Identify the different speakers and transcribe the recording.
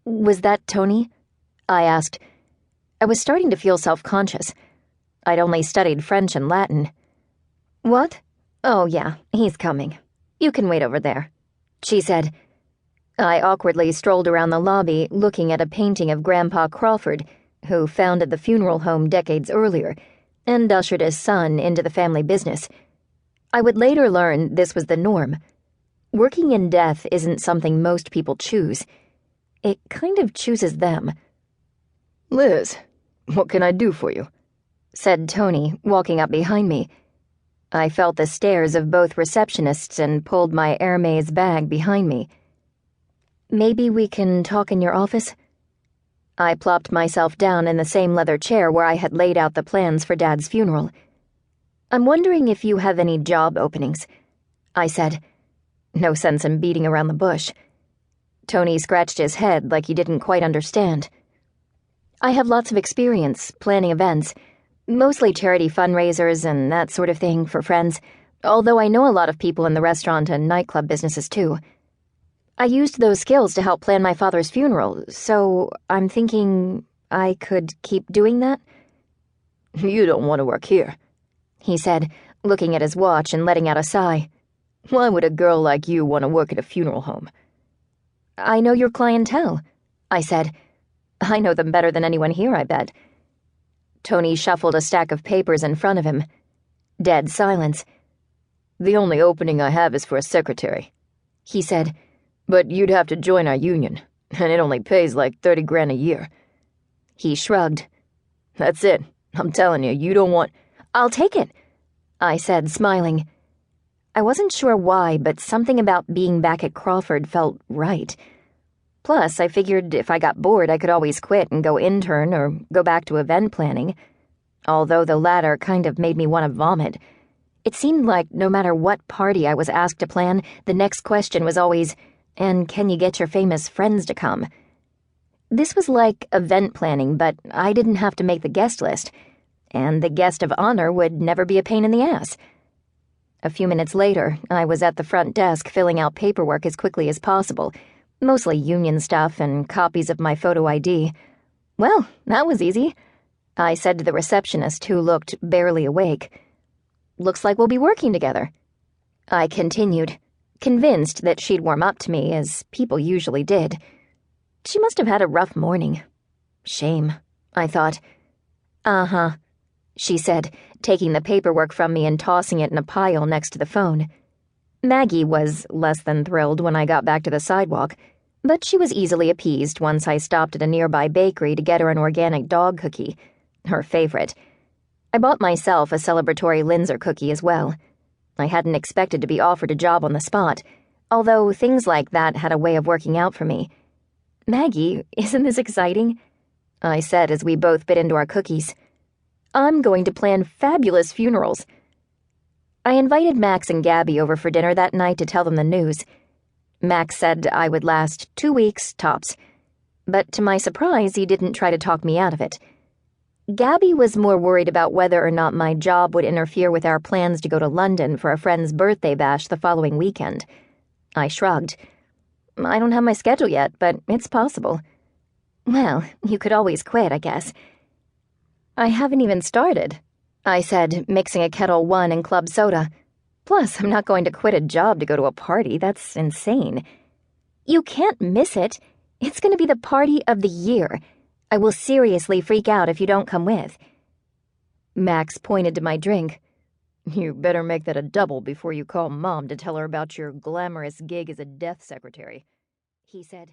Speaker 1: Was that Tony? I asked. I was starting to feel self-conscious. I'd only studied French and Latin. What? Oh, yeah, he's coming. You can wait over there, she said. I awkwardly strolled around the lobby, looking at a painting of Grandpa Crawford, who founded the funeral home decades earlier, and ushered his son into the family business. I would later learn this was the norm. Working in death isn't something most people choose. It kind of chooses them.
Speaker 2: "Liz, what can I do for you?"
Speaker 1: said Tony, walking up behind me. I felt the stares of both receptionists and pulled my Hermes bag behind me. Maybe we can talk in your office? I plopped myself down in the same leather chair where I had laid out the plans for Dad's funeral. I'm wondering if you have any job openings, I said. No sense in beating around the bush. Tony scratched his head like he didn't quite understand. I have lots of experience planning events, mostly charity fundraisers and that sort of thing for friends, although I know a lot of people in the restaurant and nightclub businesses too. I used those skills to help plan my father's funeral, so I'm thinking I could keep doing that?
Speaker 2: "You don't want to work here,"
Speaker 1: he said, looking at his watch and letting out a sigh.
Speaker 2: "Why would a girl like you want to work at a funeral home?"
Speaker 1: I know your clientele, I said. I know them better than anyone here, I bet. Tony shuffled a stack of papers in front of him. Dead silence.
Speaker 2: "The only opening I have is for a secretary,"
Speaker 1: he said.
Speaker 2: "But you'd have to join our union, and it only pays like 30 grand a year.
Speaker 1: He shrugged.
Speaker 2: "That's it. I'm telling you, you don't want—"
Speaker 1: "I'll take it," I said, smiling. I wasn't sure why, but something about being back at Crawford felt right. Plus, I figured if I got bored, I could always quit and go intern or go back to event planning. Although the latter kind of made me want to vomit. It seemed like no matter what party I was asked to plan, the next question was always, "And can you get your famous friends to come?" This was like event planning, but I didn't have to make the guest list, and the guest of honor would never be a pain in the ass. A few minutes later, I was at the front desk filling out paperwork as quickly as possible, mostly union stuff and copies of my photo ID. Well, that was easy, I said to the receptionist, who looked barely awake. Looks like we'll be working together. I continued, convinced that she'd warm up to me, as people usually did. She must have had a rough morning. Shame, I thought. Uh-huh, she said, taking the paperwork from me and tossing it in a pile next to the phone. Maggie was less than thrilled when I got back to the sidewalk, but she was easily appeased once I stopped at a nearby bakery to get her an organic dog cookie, her favorite. I bought myself a celebratory Linzer cookie as well. I hadn't expected to be offered a job on the spot, although things like that had a way of working out for me. Maggie, isn't this exciting? I said as we both bit into our cookies. I'm going to plan fabulous funerals. I invited Max and Gabby over for dinner that night to tell them the news. Max said I would last 2 weeks, tops. But to my surprise, he didn't try to talk me out of it. Gabby was more worried about whether or not my job would interfere with our plans to go to London for a friend's birthday bash the following weekend. I shrugged. I don't have my schedule yet, but it's possible. Well, you could always quit, I guess. I haven't even started, I said, mixing a Kettle One and club soda. Plus, I'm not going to quit a job to go to a party. That's insane. You can't miss it. It's going to be the party of the year. I will seriously freak out if you don't come with. Max pointed to my drink.
Speaker 2: You better make that a double before you call Mom to tell her about your glamorous gig as a death secretary,
Speaker 1: he said.